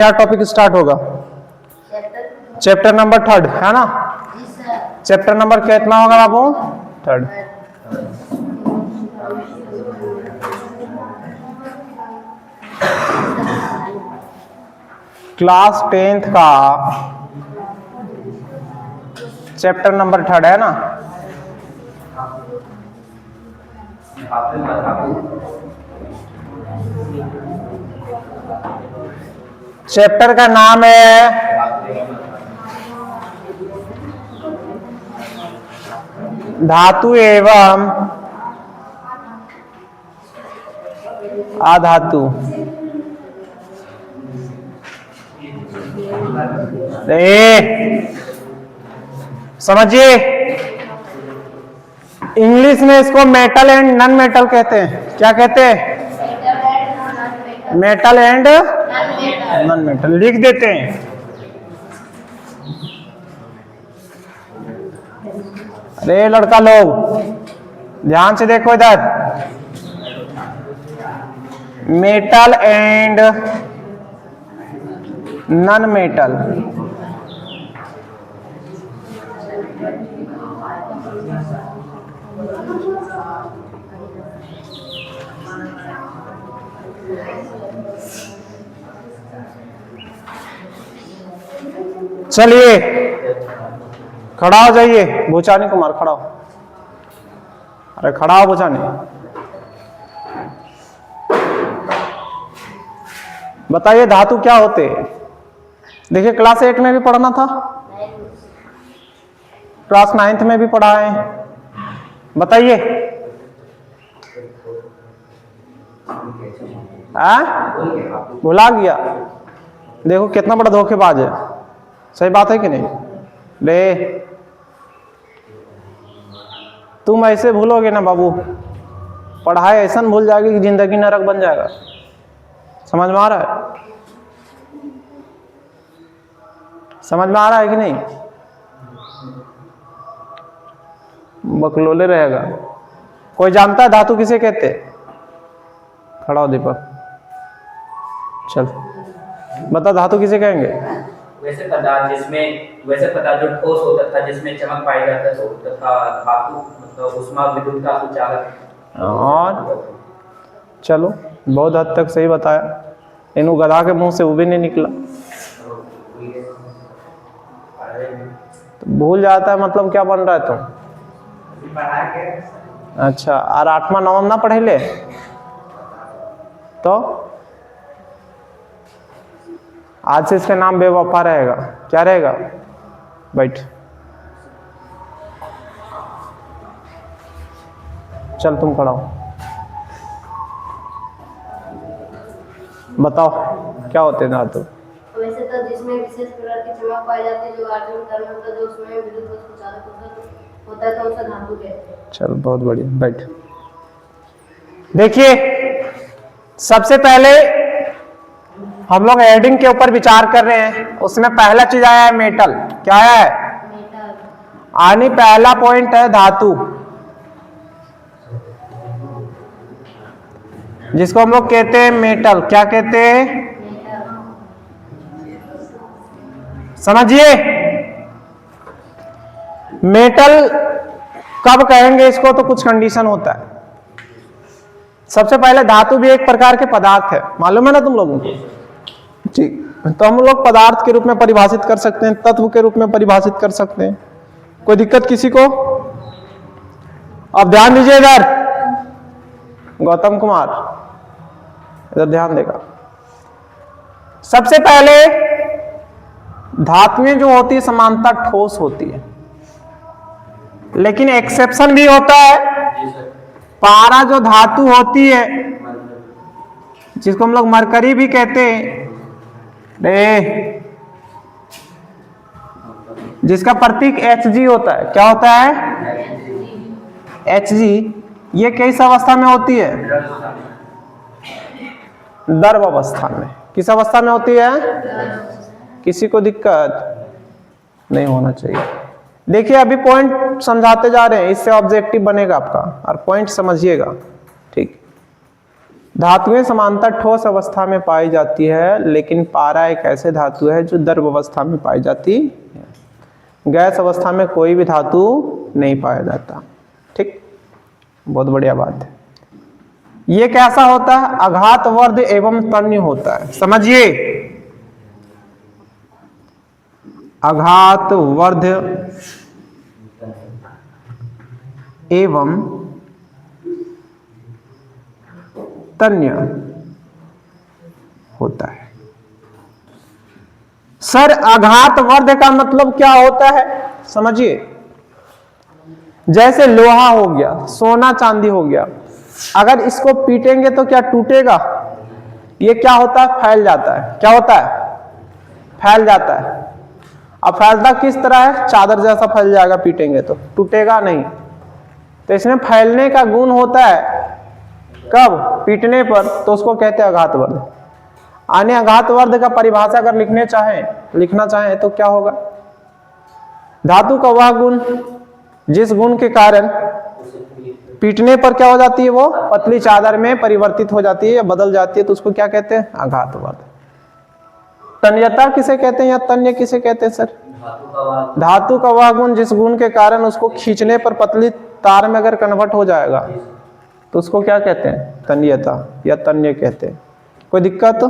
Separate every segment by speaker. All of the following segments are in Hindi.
Speaker 1: क्या टॉपिक स्टार्ट होगा? चैप्टर नंबर 3 है ना? चैप्टर नंबर कितना होगा बाबू? 3। क्लास 10th का चैप्टर नंबर 3 है ना? चैप्टर का नाम है धातु एवं अधातु। समझिए, इंग्लिश में इसको मेटल एंड नॉन मेटल कहते हैं। क्या कहते हैं? मेटल एंड नॉन मेटल लिख देते हैं। अरे लड़का लोग ध्यान से देखो इधर, मेटल एंड नॉन मेटल। चलिए खड़ा हो जाइए, भूचानी कुमार खड़ा हो। अरे खड़ा हो भूचानी। बताइए धातु क्या होते हैं? देखिए क्लास 8 में भी पढ़ना था, क्लास 9th में भी पढ़ा है। बताइए। भुला गया? देखो कितना बड़ा धोखेबाज है। सही बात है कि नहीं? रे तुम ऐसे भूलोगे ना बाबू, पढ़ाई ऐसा भूल जाएगी कि जिंदगी नरक बन जाएगा। समझ में आ रहा है? समझ में आ रहा है कि नहीं? बकलोले रहेगा। कोई जानता है धातु किसे कहते? खड़ा हो दीपक, चल बता धातु किसे कहेंगे?
Speaker 2: वैसे पदार्थ जो ठोस होता था, जिसमें चमक पाई जाता था, तथा धातु मतलब ऊष्मा विद्युत का सुचालक।
Speaker 1: और चलो बहुत हद तक सही बताया। इन्हों गधा के मुंह से वो भी नहीं निकला। तो भूल जाता है मतलब क्या बन रहा है तुम? अच्छा, और 8वां 9वां ना पढ़े ले तो आज से इसका नाम बेवफा रहेगा। क्या रहेगा? बैठ, चल तुम खड़ा हो। बताओ क्या होते हैं धातु?
Speaker 3: वैसे तो जिसमें विशेष प्रकार की चमक पाई जाती है, जो आचरण कर्म होता है, जो उसमें विद्युत का संचालक होता है, तो उसे धातु कहते हैं।
Speaker 1: चल बहुत बढ़िया, बैठ। देखिए सबसे पहले हम लोग हेडिंग के ऊपर विचार कर रहे हैं। उसमें पहला चीज आया है मेटल। क्या है?
Speaker 3: मेटल।
Speaker 1: यानी पहला पॉइंट है धातु, जिसको हम लोग कहते हैं मेटल। क्या कहते हैं? समझिए, मेटल कब कहेंगे इसको? तो कुछ कंडीशन होता है। सबसे पहले धातु भी एक प्रकार के पदार्थ है, मालूम है ना तुम लोगों को? ठीक, तो हम लोग पदार्थ के रूप में परिभाषित कर सकते हैं, तत्व के रूप में परिभाषित कर सकते हैं। कोई दिक्कत किसी को? अब ध्यान दीजिए इधर, गौतम कुमार इधर ध्यान देगा। सबसे पहले धातुएं जो होती है समानता ठोस होती है, लेकिन एक्सेप्शन भी होता है। पारा जो धातु होती है, जिसको हम लोग मरकरी भी कहते हैं, जिसका प्रतीक Hg होता है। क्या होता है? Hg। ये किस अवस्था में होती है? द्रव अवस्था में। किस अवस्था में होती है? किसी को दिक्कत नहीं होना चाहिए। देखिए अभी पॉइंट समझाते जा रहे हैं, इससे ऑब्जेक्टिव बनेगा आपका, और पॉइंट समझिएगा। ठीक, धातुएं समांतर ठोस अवस्था में पाई जाती है, लेकिन पारा एक ऐसे धातु है जो द्रव अवस्था में पाई जाती है। गैस अवस्था में कोई भी धातु नहीं पाया जाता। ठीक, बहुत बढ़िया बात है। ये कैसा होता है? आघातवर्ध एवं तन्य होता है। समझिए, आघातवर्ध एवं तन्य होता है। सर, आघातवर्ध का मतलब क्या होता है? समझिए, जैसे लोहा हो गया, सोना चांदी हो गया, अगर इसको पीटेंगे तो क्या टूटेगा? ये क्या होता है? फैल जाता है। क्या होता है? फैल जाता है। अब फैलता किस तरह है? चादर जैसा फैल जाएगा, पीटेंगे तो टूटेगा नहीं। तो इसमें फैलने का गुण होता है। कब? पीटने पर। तो उसको कहते हैं आघातवर्ध। आने आघातवर्ध का परिभाषा अगर लिखना चाहें तो क्या होगा? धातु का वह गुण जिस गुण के कारण पीटने पर क्या हो जाती है? वो पतली चादर में परिवर्तित हो जाती है या बदल जाती है, तो उसको क्या कहते हैं? आघातवर्ध। तन्यता किसे कहते हैं या तन्य किसे कहते हैं? सर, धातु का वह गुण जिस गुण के कारण उसको खींचने पर पतली तार में अगर कन्वर्ट हो जाएगा तो उसको क्या कहते हैं? तन्यता या तन्य कहते हैं। कोई दिक्कत तो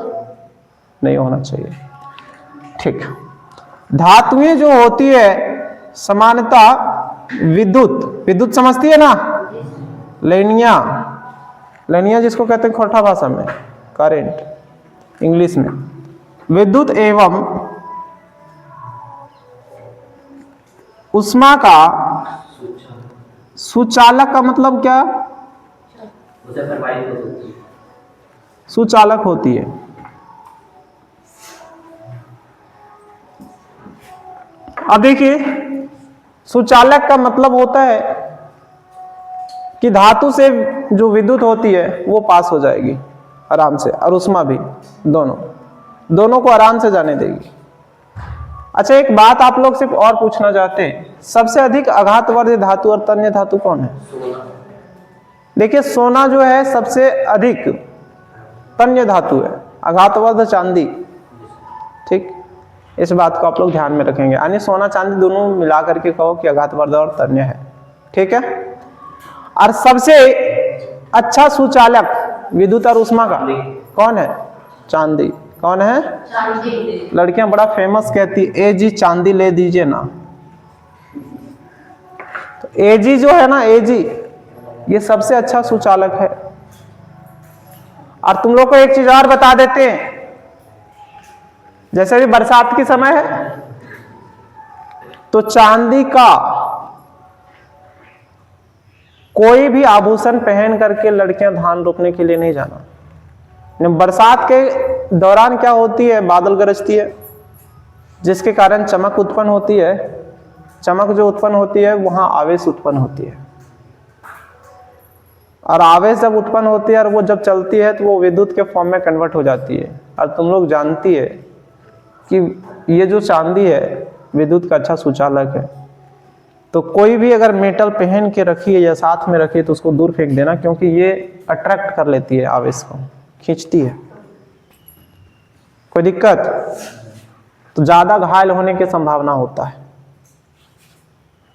Speaker 1: नहीं होना चाहिए। ठीक, धातुएं जो होती है समानता विद्युत समझती है ना? लेनिया जिसको कहते हैं खोटा भाषा में करंट, इंग्लिश में विद्युत एवं उष्मा का सुचालक का मतलब क्या? सुचालक होती है। अब देखिए, सुचालक का मतलब होता है कि धातु से जो विद्युत होती है वो पास हो जाएगी आराम से, और उष्मा भी, दोनों को आराम से जाने देगी। अच्छा, एक बात आप लोग सिर्फ और पूछना चाहते हैं, सबसे अधिक आघातवर्ध धातु और तन्य धातु कौन है? देखिए, सोना जो है सबसे अधिक तन्य धातु है, आघातवर्ध चांदी। ठीक, इस बात को आप लोग ध्यान में रखेंगे। यानी सोना चांदी दोनों मिला करके कहो कि आघातवर्ध और तन्य है। ठीक है। और सबसे अच्छा सुचालक विद्युत और उष्मा का कौन है? चांदी। कौन है? चांदी। लड़कियां बड़ा फेमस कहती, ए जी चांदी ले दीजिए ना। तो ए जी जो है ना, ए जी, ये सबसे अच्छा सुचालक है। और तुम लोग को एक चीज और बता देते हैं, जैसे भी बरसात की समय है तो चांदी का कोई भी आभूषण पहन करके लड़कियां धान रोपने के लिए नहीं जाना। बरसात के दौरान क्या होती है? बादल गरजती है, जिसके कारण चमक उत्पन्न होती है। चमक जो उत्पन्न होती है वहां आवेश उत्पन्न होती है, और आवेश जब उत्पन्न होती है और वो जब चलती है तो वो विद्युत के फॉर्म में कन्वर्ट हो जाती है। और तुम लोग जानती है कि ये जो चांदी है विद्युत का अच्छा सुचालक है। तो कोई भी अगर मेटल पहन के रखी है या साथ में रखी है तो उसको दूर फेंक देना, क्योंकि ये अट्रैक्ट कर लेती है, आवेश को खींचती है। कोई दिक्कत? तो ज्यादा घायल होने की संभावना होता है।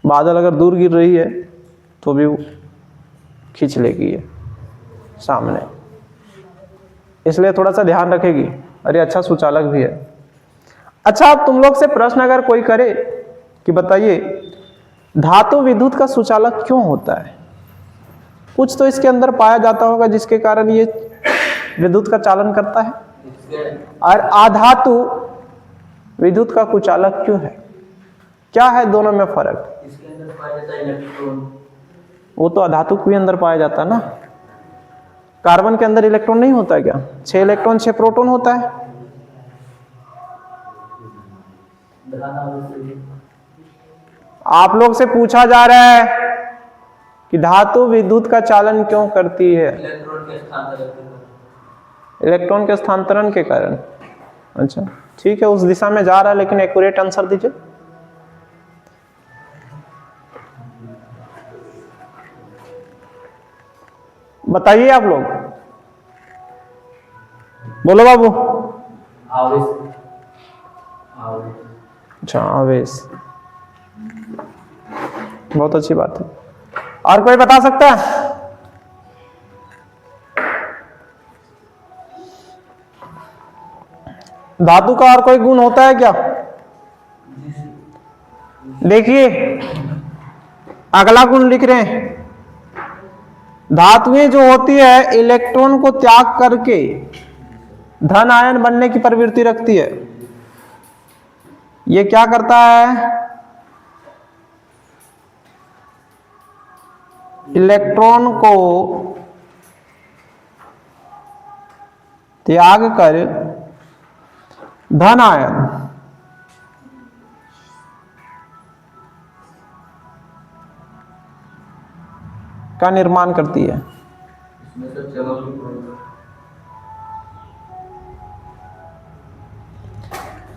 Speaker 1: बादल अगर दूर गिर रही है तो भी खींच लेगी ये सामने, इसलिए थोड़ा सा ध्यान रखेगी। अरे अच्छा सुचालक भी है। अच्छा, अब तुम लोग से प्रश्न अगर कोई करे कि बताइए धातु विद्युत का सुचालक क्यों होता है? कुछ तो इसके अंदर पाया जाता होगा जिसके कारण ये विद्युत का चालन करता है। और अधातु विद्युत का कुचालक क्यों है? क्या है दोनों में फर्क?
Speaker 2: इसके अंदर पाया जाता है इलेक्ट्रॉन।
Speaker 1: वो तो अधातु के भी अंदर पाया जाता है ना। कार्बन के अंदर इलेक्ट्रॉन नहीं होता है क्या? 6 इलेक्ट्रॉन 6 प्रोटॉन होता है। आप लोग से पूछा जा रहा है कि धातु विद्युत का चालन क्यों करती है? इलेक्ट्रॉन के स्थानांतरण के कारण। अच्छा ठीक है, उस दिशा में जा रहा है, लेकिन एक्यूरेट आंसर दीजिए। बताइए आप लोग। बोलो बाबू।
Speaker 2: आवेश। आवेश।
Speaker 1: अच्छा, आवेश, बहुत अच्छी बात है। और कोई बता सकता है? धातु का और कोई गुण होता है क्या? देखिए अगला गुण लिख रहे हैं, धातुएं जो होती है इलेक्ट्रॉन को त्याग करके धन आयन बनने की प्रवृत्ति रखती है। ये क्या करता है? इलेक्ट्रॉन को त्याग कर धन आयन का निर्माण करती है।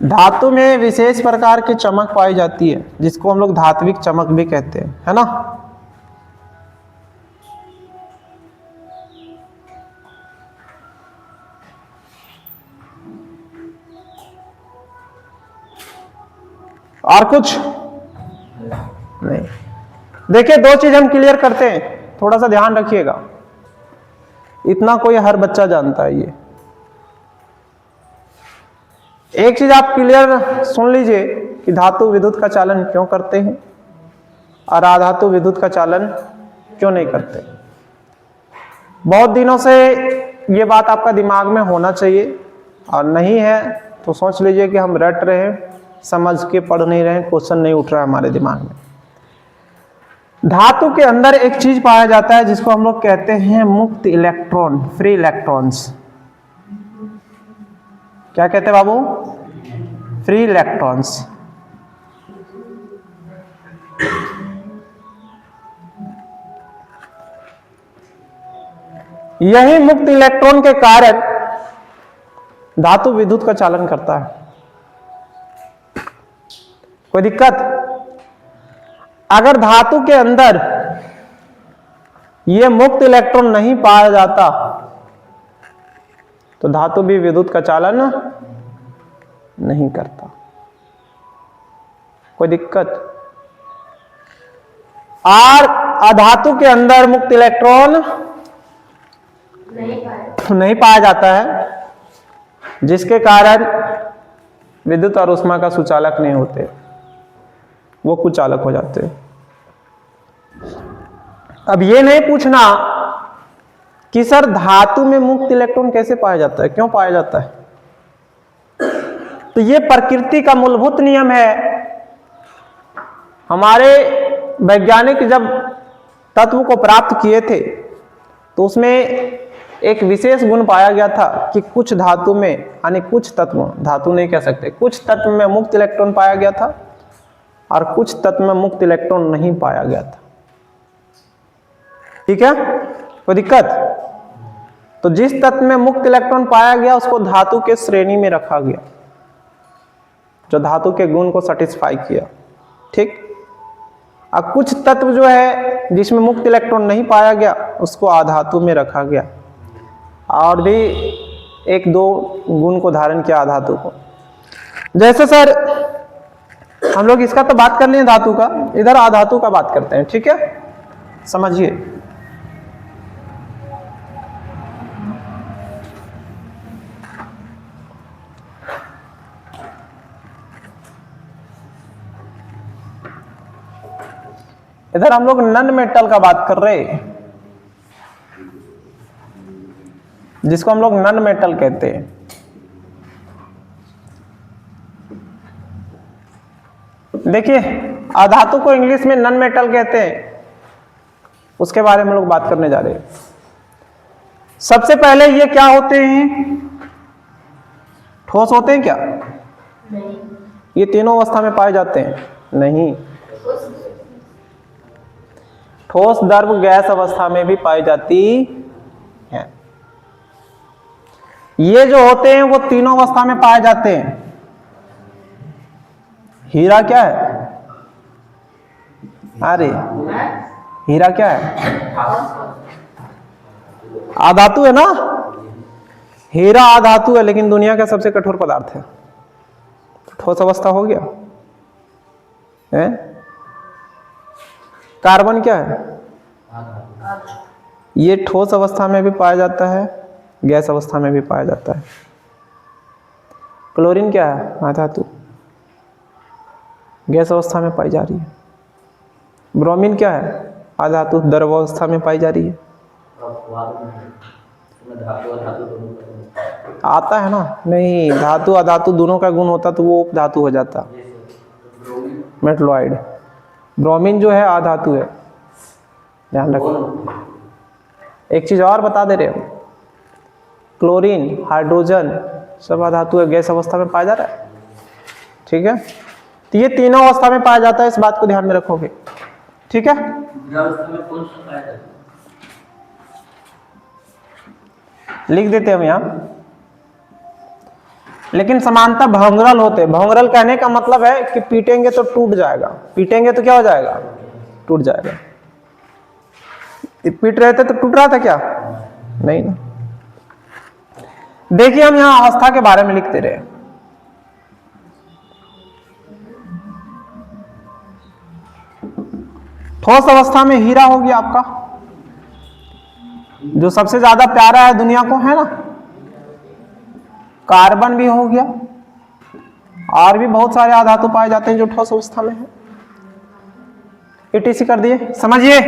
Speaker 1: धातु में विशेष प्रकार की चमक पाई जाती है जिसको हम लोग धात्विक चमक भी कहते हैं, है ना। और कुछ नहीं। देखिए दो चीज हम क्लियर करते हैं, थोड़ा सा ध्यान रखिएगा, इतना कोई हर बच्चा जानता है ये। एक चीज आप क्लियर सुन लीजिए कि धातु विद्युत का चालन क्यों करते हैं और अधातु विद्युत का चालन क्यों नहीं करते। बहुत दिनों से ये बात आपका दिमाग में होना चाहिए, और नहीं है तो सोच लीजिए कि हम रट रहे हैं, समझ के पढ़ नहीं रहे हैं, क्वेश्चन नहीं उठ रहा है हमारे दिमाग में। धातु के अंदर एक चीज पाया जाता है जिसको हम लोग कहते हैं मुक्त इलेक्ट्रॉन, फ्री इलेक्ट्रॉन्स। क्या कहते हैं बाबू? Free electrons. यही मुक्त इलेक्ट्रॉन के कारण धातु विद्युत का चालन करता है। कोई दिक्कत? अगर धातु के अंदर यह मुक्त इलेक्ट्रॉन नहीं पाया जाता तो धातु भी विद्युत का चालन नहीं करता। कोई दिक्कत? और अधातु के अंदर मुक्त इलेक्ट्रॉन नहीं पाया जाता है, जिसके कारण विद्युत और ऊष्मा का सुचालक नहीं होते, वो कुचालक हो जाते हैं। अब ये नहीं पूछना कि सर धातु में मुक्त इलेक्ट्रॉन कैसे पाया जाता है, क्यों पाया जाता है। तो ये प्रकृति का मूलभूत नियम है। हमारे वैज्ञानिक जब तत्व को प्राप्त किए थे तो उसमें एक विशेष गुण पाया गया था कि कुछ धातु में, यानी कुछ तत्व, धातु नहीं कह सकते, कुछ तत्व में मुक्त इलेक्ट्रॉन पाया गया था और कुछ तत्व में मुक्त इलेक्ट्रॉन नहीं पाया गया था। ठीक है, कोई दिक्कत? तो जिस तत्व में मुक्त इलेक्ट्रॉन पाया गया उसको धातु के श्रेणी में रखा गया, जो धातु के गुण को सेटिस्फाई किया। ठीक। अब कुछ तत्व जो है जिसमें मुक्त इलेक्ट्रॉन नहीं पाया गया उसको अधातु में रखा गया, और भी एक दो गुण को धारण किया अधातु को। जैसे सर हम लोग इसका तो बात कर लिए धातु का, इधर अधातु का बात करते हैं। ठीक है, समझिए। इधर हम लोग नन मेटल का बात कर रहे हैं, जिसको हम लोग नन मेटल कहते हैं। देखिए अधातु को इंग्लिश में नन मेटल कहते हैं, उसके बारे में हम लोग बात करने जा रहे हैं। सबसे पहले ये क्या होते हैं? ठोस होते हैं क्या?
Speaker 3: नहीं।
Speaker 1: ये तीनों अवस्था में पाए जाते हैं? नहीं। ठोस, द्रव, गैस अवस्था में भी पाई जाती है। ये जो होते हैं वो तीनों अवस्था में पाए जाते हैं। हीरा क्या है? अरे हीरा क्या है? अधातु है ना। हीरा अधातु है लेकिन दुनिया का सबसे कठोर पदार्थ है, ठोस अवस्था हो गया है। कार्बन क्या है? ये ठोस अवस्था में भी पाया जाता है, गैस अवस्था में भी पाया जाता है। क्लोरीन क्या है? अधातु, गैस अवस्था में पाई जा रही है। ब्रोमीन क्या है? अधातु, द्रव अवस्था में पाई जा रही है। आता है ना? नहीं, धातु अधातु दोनों का गुण होता तो वो उपधातु हो जाता, मेटलॉइड। ब्रोमीन जो है अधातु है, ध्यान रखो। एक चीज और बता दे रहे हो, क्लोरीन, हाइड्रोजन सब अधातु है, गैस अवस्था में पाया जा रहा है। ठीक है, तो ये तीनों अवस्था में पाया जाता है, इस बात को ध्यान में रखोगे। ठीक है, लिख देते हम यहां, लेकिन समानता भंगरल होते। भंगरल कहने का मतलब है कि पीटेंगे तो टूट जाएगा, पीटेंगे तो क्या हो जाएगा? टूट जाएगा। पीट रहे थे तो टूट रहा था क्या? नहीं ना। देखिए हम यहां अवस्था के बारे में लिखते रहे। ठोस अवस्था में हीरा हो गया आपका, जो सबसे ज्यादा प्यारा है दुनिया को, है ना। कार्बन भी हो गया, और भी बहुत सारे अधातु पाए जाते हैं जो ठोस अवस्था में है। ETC कर दिए, समझिए।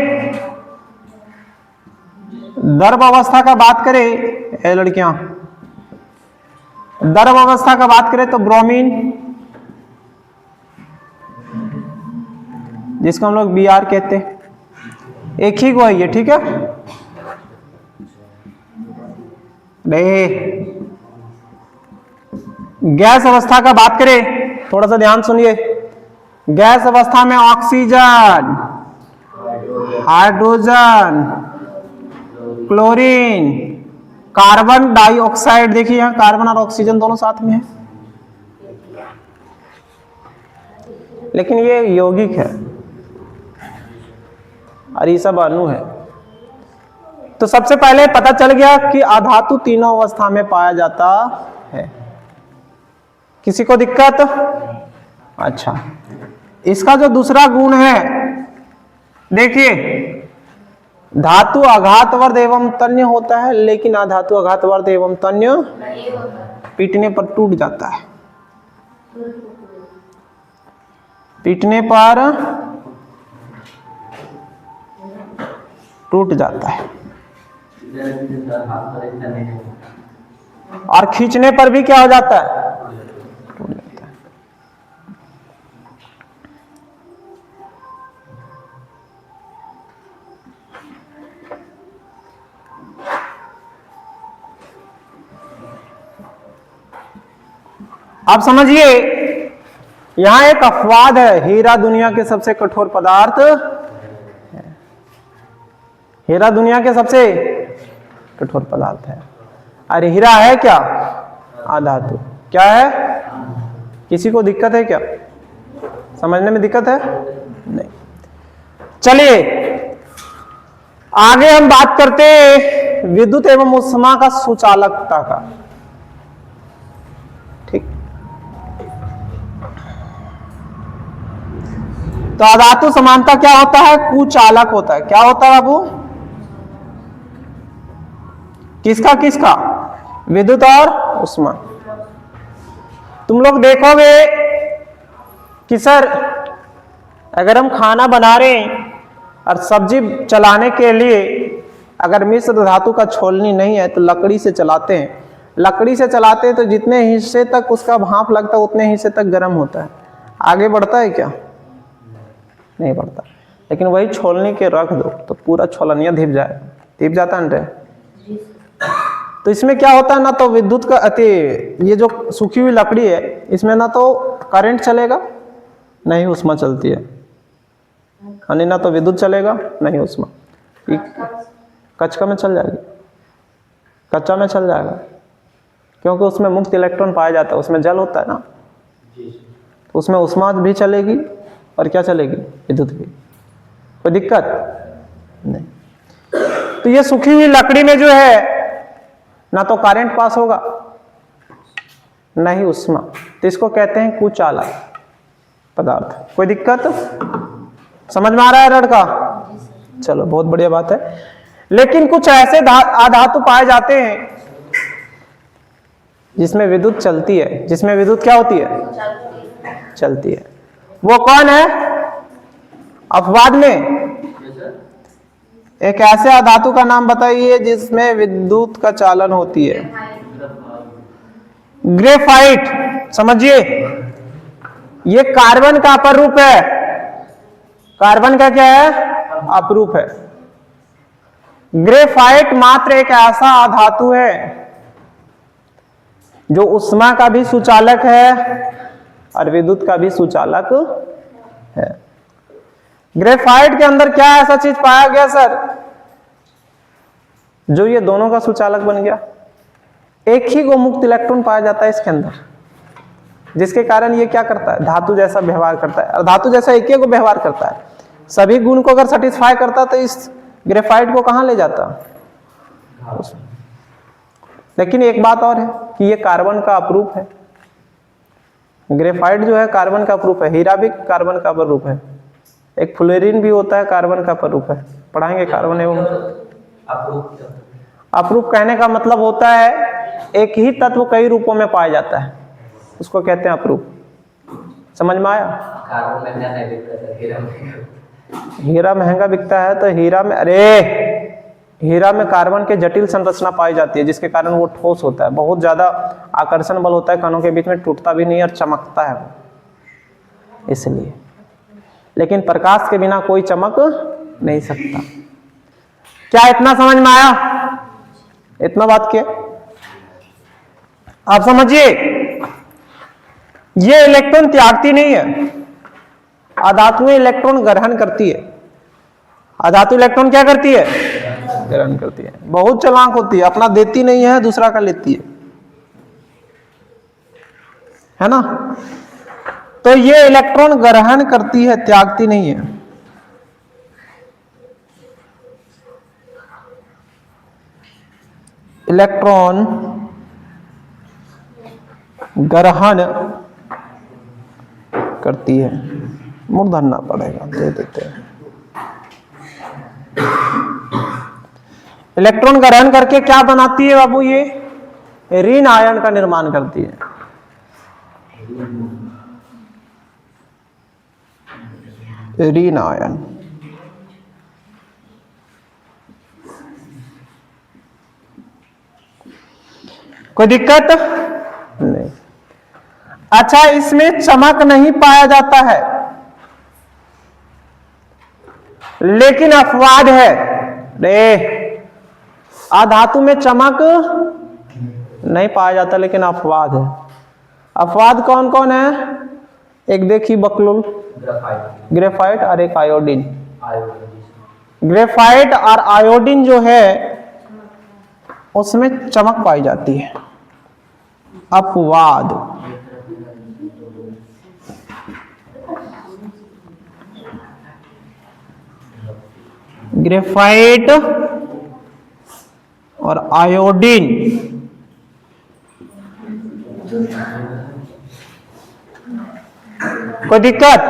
Speaker 1: द्रव अवस्था का बात करें, ए लड़कियां, द्रव अवस्था का बात करें तो ब्रोमीन, जिसको हम लोग Br कहते हैं, एक ही को है ये। ठीक है, नहीं। गैस अवस्था का बात करें, थोड़ा सा ध्यान सुनिए। गैस अवस्था में oxygen, hydrogen, chlorine, carbon dioxide. देखिए यहां कार्बन और ऑक्सीजन दोनों साथ में है, लेकिन ये यौगिक है और ये सब अणु है। तो सबसे पहले पता चल गया कि अधातु तीनों अवस्था में पाया जाता है। किसी को दिक्कत? अच्छा, इसका जो दूसरा गुण है, देखिए, धातु आघातवर्ध एवं तन्य होता है, लेकिन अधातु आघातवर्ध एवं तन्य पीटने पर टूट जाता है। पीटने पर टूट जाता है, और खींचने पर भी क्या हो जाता है? टूट जाता है। आप समझिए, यहां एक अपवाद है, हीरा दुनिया के सबसे कठोर पदार्थ है। हीरा दुनिया के सबसे कठोर पदार्थ है। अरे हीरा है क्या? अधातु। क्या है? किसी को दिक्कत है क्या? समझने में दिक्कत है? नहीं। चलिए आगे हम बात करते हैं विद्युत एवं ऊष्मा का सुचालकता का। ठीक, तो अधातु समानता क्या होता है? कुचालक होता है। क्या होता है बाबू? किसका किसका? विद्युत और ऊष्मा। तुम लोग देखोगे कि सर अगर हम खाना बना रहे हैं और सब्जी चलाने के लिए अगर मिश्र धातु का छोलनी नहीं है तो लकड़ी से चलाते हैं। लकड़ी से चलाते हैं तो जितने हिस्से तक उसका भाप लगता है उतने हिस्से तक गर्म होता है। आगे बढ़ता है क्या? नहीं बढ़ता। लेकिन वही छोलनी के रख दो तो पूरा छोलनिया धिप जाए, धिप जाता है ना। तो इसमें क्या होता है, ना तो विद्युत का ये जो सूखी हुई लकड़ी है इसमें ना तो करंट चलेगा नहीं ऊष्मा चलती है, यानी ना तो विद्युत चलेगा नहीं ऊष्मा। कच्चा में चल जाएगी, कच्चा में चल जाएगा, क्योंकि उसमें मुक्त इलेक्ट्रॉन पाया जाता है, उसमें जल होता है ना, तो उसमें ऊष्मा भी चलेगी और क्या चलेगी? विद्युत भी। कोई दिक्कत नहीं। तो ये सूखी हुई लकड़ी में जो है ना तो करंट पास होगा ना ही उष्मा, तो इसको कहते हैं कुचालक पदार्थ। कोई दिक्कत समझ में आ रहा है लड़का? चलो बहुत बढ़िया बात है। लेकिन कुछ ऐसे अधातु पाए जाते हैं जिसमें विद्युत चलती है, जिसमें विद्युत क्या होती है? चलती है। वो कौन है? अपवाद में एक ऐसे अधातु का नाम बताइए जिसमें विद्युत का चालन होती है। ग्रेफाइट। समझिए, ये कार्बन का अपर रूप है। कार्बन का क्या है? अपरूप है। ग्रेफाइट मात्र एक ऐसा अधातु है जो उष्मा का भी सुचालक है और विद्युत का भी सुचालक है। ग्रेफाइट के अंदर क्या ऐसा चीज पाया गया सर जो ये दोनों का सुचालक बन गया? एक ही को मुक्त इलेक्ट्रॉन पाया जाता है इसके अंदर, जिसके कारण ये क्या करता है? धातु जैसा व्यवहार करता है। और धातु जैसा एक ही को व्यवहार करता है, सभी गुण को अगर सेटिस्फाई करता तो इस ग्रेफाइट को कहां ले जाता? लेकिन एक बात और है कि ये कार्बन का अपरूप है। ग्रेफाइट जो है कार्बन का अपरूप है, हीरा भी कार्बन का अपरूप है, एक फ्लोरीन भी होता है कार्बन का अपरूप है। पढ़ाएंगे कार्बन एवं अपरूप। कहने का मतलब होता है एक ही तत्व कई रूपों में पाया जाता है, उसको कहते हैं अपरूप। समझ में आया?
Speaker 2: कार्बन महंगा नहीं बिकता,
Speaker 1: हीरा महंगा बिकता है तो हीरा में, अरे हीरा में कार्बन के जटिल संरचना पाई जाती है जिसके कारण वो ठोस होता है, बहुत ज्यादा आकर्षण बल होता है, कणों के बीच में टूटता भी नहीं और चमकता है इसलिए। लेकिन प्रकाश के बिना कोई चमक नहीं सकता। क्या इतना समझ में आया? इतना बात किया आप समझिए। ये इलेक्ट्रॉन त्यागती नहीं है, अधातुएं इलेक्ट्रॉन ग्रहण करती है। अधातु इलेक्ट्रॉन क्या करती है? ग्रहण करती है। बहुत चालाक होती है, अपना देती नहीं है, दूसरा का लेती है ना? तो ये इलेक्ट्रॉन ग्रहण करती है, त्यागती नहीं है। इलेक्ट्रॉन ग्रहण करती है। मूर्धन्य पड़ेगा, दे देते हैं। इलेक्ट्रॉन ग्रहण करके क्या बनाती है बाबू? ये ऋण आयन का निर्माण करती है। ऋण आयन। कोई दिक्कत नहीं। अच्छा, इसमें चमक नहीं पाया जाता है, लेकिन अपवाद है। रे अधातु में चमक नहीं पाया जाता लेकिन अपवाद है। अपवाद कौन कौन है? एक देखिए बकलुल, ग्रेफाइट और एक आयोडीन। ग्रेफाइट और आयोडीन जो है उसमें चमक पाई जाती है। अपवाद। ग्रेफाइट और आयोडीन कोई दिक्कत?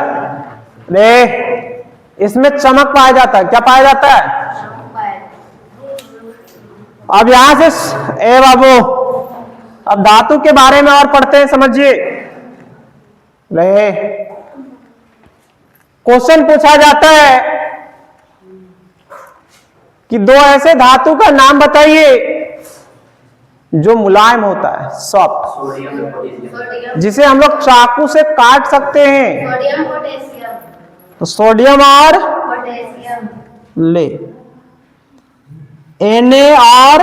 Speaker 1: रे इसमें चमक पाया जाता है। क्या पाया जाता है? अब यहां से ए बाबू, अब धातु के बारे में और पढ़ते हैं, समझिए। रहे क्वेश्चन पूछा जाता है कि दो ऐसे धातु का नाम बताइए जो मुलायम होता है, सॉफ्ट, जिसे हम लोग चाकू से काट सकते हैं।
Speaker 3: Sodium potassium.
Speaker 1: तो सोडियम और
Speaker 3: पोटेशियम।
Speaker 1: ले Na और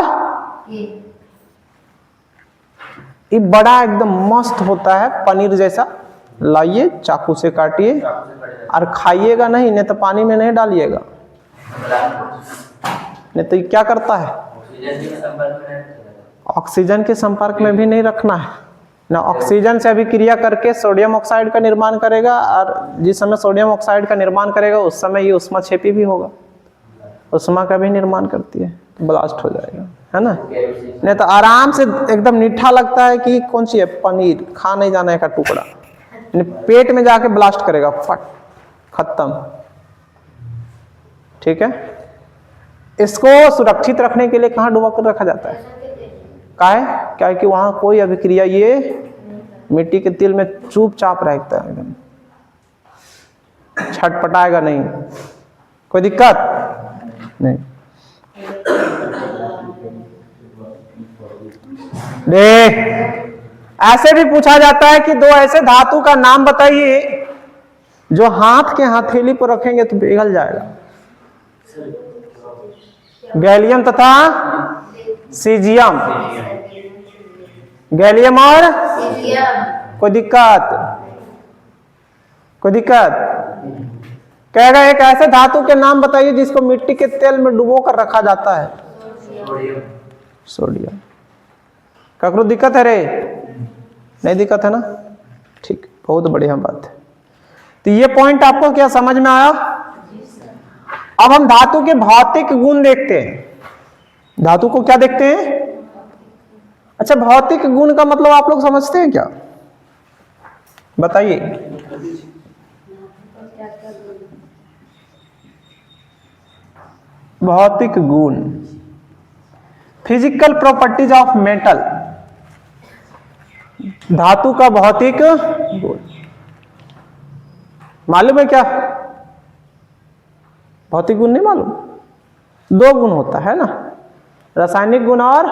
Speaker 1: ये बड़ा एकदम मस्त होता है, पनीर जैसा। लाइए चाकू से काटिए और खाइएगा नहीं, नहीं तो पानी में नहीं डालिएगा, नहीं तो ये क्या करता है? ऑक्सीजन के संपर्क में भी नहीं रखना है ना। ऑक्सीजन से अभिक्रिया करके सोडियम ऑक्साइड का निर्माण करेगा, और जिस समय सोडियम ऑक्साइड का निर्माण करेगा उस समय ये उष्मा क्षेपी भी होगा, उष्मा का भी निर्माण करती है। तो ब्लास्ट हो जाएगा, है ना।
Speaker 2: केरोसिन।
Speaker 1: नहीं तो आराम से एकदम मीठा लगता है कि कौन सी है, पनीर, खा नहीं जाने का टुकड़ा, पेट में जाके ब्लास्ट करेगा, फट, खत्म। ठीक है, इसको सुरक्षित रखने के लिए कहाँ डुबा कर रखा जाता है? काहे? क्या है कि वहां कोई अभिक्रिया ये मिट्टी के तिल में चुपचाप रहता है, एकदम छटपटाएगा नहीं, कोई दिक्कत नहीं। ऐसे भी पूछा जाता है कि दो ऐसे धातु का नाम बताइए जो हाथ के हथेली पर रखेंगे तो पिघल जाएगा। गैलियम तथा सीजियम, गैलियम और कोई दिक्कत? कोई दिक्कत? कहेगा एक ऐसे धातु के नाम बताइए जिसको मिट्टी के तेल में डुबो कर रखा जाता है। सोडियम। ककरो दिक्कत है रे? नहीं दिक्कत है ना? ठीक, बहुत बढ़िया बात है। तो ये पॉइंट आपको क्या समझ में आया? अब हम धातु के भौतिक गुण देखते हैं। धातु को क्या देखते हैं? अच्छा, भौतिक गुण का मतलब आप लोग समझते हैं क्या? बताइए। भौतिक गुण, फिजिकल प्रॉपर्टीज ऑफ मेटल, धातु का भौतिक गुण मालूम है क्या? भौतिक गुण नहीं मालूम? दो गुण होता है ना, रासायनिक गुण और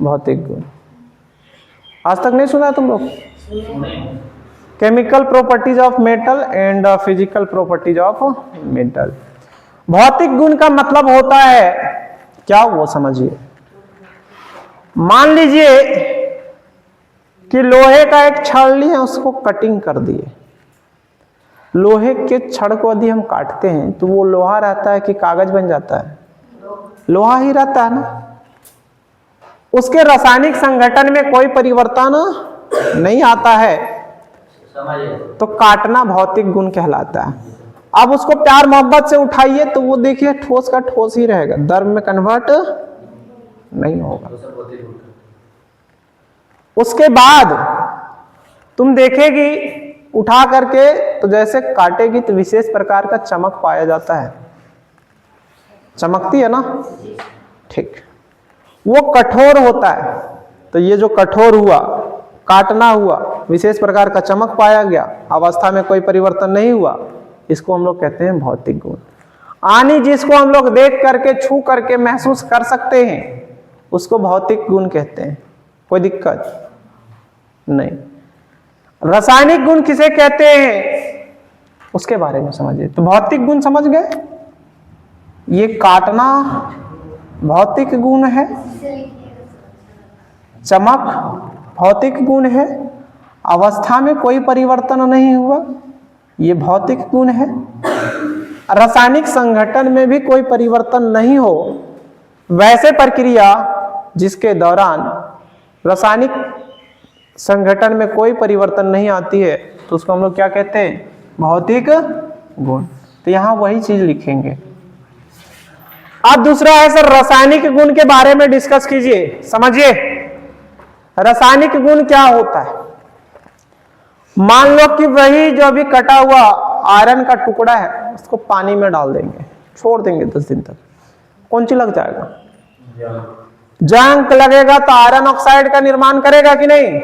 Speaker 1: भौतिक गुण। आज तक नहीं सुना है तुम लोग? Chemical properties of metal and physical properties of metal. भौतिक गुण का मतलब होता है क्या, वो समझिए। मान लीजिए कि लोहे का एक छड़ लिए, उसको कटिंग कर दिए। लोहे के छड़ को यदि हम काटते हैं तो वो लोहा रहता है कि कागज बन जाता है? लोहा ही रहता है ना। उसके रासायनिक संगठन में कोई परिवर्तन नहीं आता है, तो काटना भौतिक गुण कहलाता है। अब उसको प्यार मोहब्बत से उठाइए तो वो देखिए ठोस का ठोस ही रहेगा, द्रव में कन्वर्ट नहीं होगा। उसके बाद तुम देखेगी उठा करके तो जैसे काटेगी तो विशेष प्रकार का चमक पाया जाता है, चमकती है ना। ठीक, वो कठोर होता है। तो ये जो कठोर हुआ, काटना हुआ, विशेष प्रकार का चमक पाया गया, अवस्था में कोई परिवर्तन नहीं हुआ, इसको हम लोग कहते हैं भौतिक गुण। आनी जिसको हम लोग देख करके, छू करके महसूस कर सकते हैं, उसको भौतिक गुण कहते हैं। कोई दिक्कत नहीं। रासायनिक गुण किसे कहते हैं उसके बारे में समझिए। तो भौतिक गुण समझ गए, ये काटना भौतिक गुण है, चमक भौतिक गुण है, अवस्था में कोई परिवर्तन नहीं हुआ, ये भौतिक गुण है। रासायनिक संगठन में भी कोई परिवर्तन नहीं हो, वैसे प्रक्रिया जिसके दौरान रासायनिक संगठन में कोई परिवर्तन नहीं आती है, तो उसको हम लोग क्या कहते हैं? भौतिक गुण। तो यहां वही चीज लिखेंगे। अब दूसरा है सर, रासायनिक गुण के बारे में डिस्कस कीजिए, समझिए रासायनिक गुण क्या होता है। मान लो कि वही जो अभी कटा हुआ आयरन का टुकड़ा है, उसको पानी में डाल देंगे, छोड़ देंगे 10 दिन तक, कौन सी लग जाएगा? जंग लगेगा तो आयरन ऑक्साइड का निर्माण करेगा कि नहीं?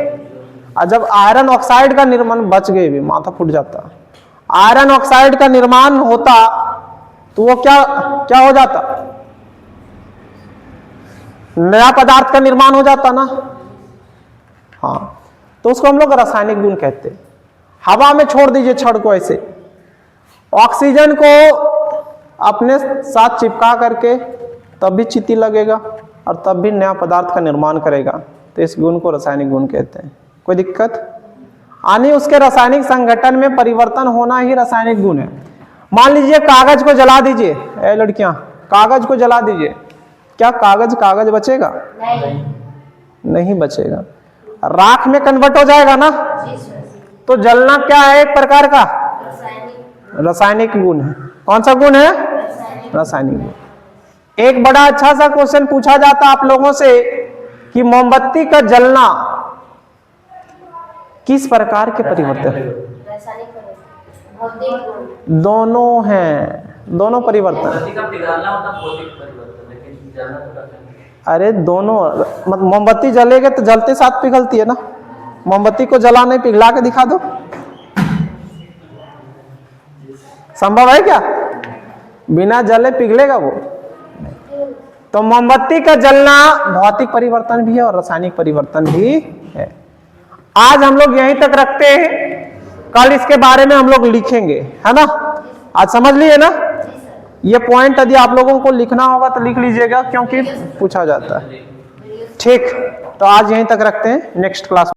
Speaker 1: और जब आयरन ऑक्साइड का निर्माण, बच गए भी, माथा फूट जाता, आयरन ऑक्साइड का निर्माण होता तो वो क्या क्या हो जाता? नया पदार्थ का निर्माण हो जाता ना। हाँ, तो उसको हम लोग रासायनिक गुण कहते हैं। हवा में छोड़ दीजिए छड़ को, ऐसे ऑक्सीजन को अपने साथ चिपका करके तब भी चीटी लगेगा और तब भी नया पदार्थ का निर्माण करेगा, तो इस गुण को रासायनिक गुण कहते हैं। कोई दिक्कत आनी? उसके रासायनिक संगठन में परिवर्तन होना ही रासायनिक गुण है। मान लीजिए कागज को जला दीजिए, ए लड़कियां, कागज को जला दीजिए, क्या कागज कागज बचेगा? नहीं बचेगा, राख में कन्वर्ट हो जाएगा ना। तो जलना क्या है? एक प्रकार का रासायनिक गुण है। कौन सा गुण है? रासायनिक गुण। एक बड़ा अच्छा सा क्वेश्चन पूछा जाता आप लोगों से कि मोमबत्ती का जलना किस प्रकार के परिवर्तन?
Speaker 3: रासायनिक परिवर्तन, भौतिक गुण।
Speaker 1: दोनों हैं, दोनों परिवर्तन।
Speaker 2: मोमबत्ती का पिघलना होता भौतिक परिवर्तन, लेकिन जलना तो करते हैं।
Speaker 1: अरे दोनों, मतलब मोमबत्ती जलेगे तो जलते साथ पिघलती है ना। मोमबत्ती को जला नहीं, पिघला के दिखा दो, संभव है क्या? बिना जले पिघलेगा वो? तो मोमबत्ती का जलना भौतिक परिवर्तन भी है और रासायनिक परिवर्तन भी है। आज हम लोग यहीं तक रखते हैं, कल इसके बारे में हम लोग लिखेंगे, है ना। आज समझ लिए ना ये पॉइंट? यदि आप लोगों को लिखना होगा तो लिख लीजिएगा, क्योंकि पूछा जाता है। ठीक, तो आज यहीं तक रखते हैं, नेक्स्ट क्लास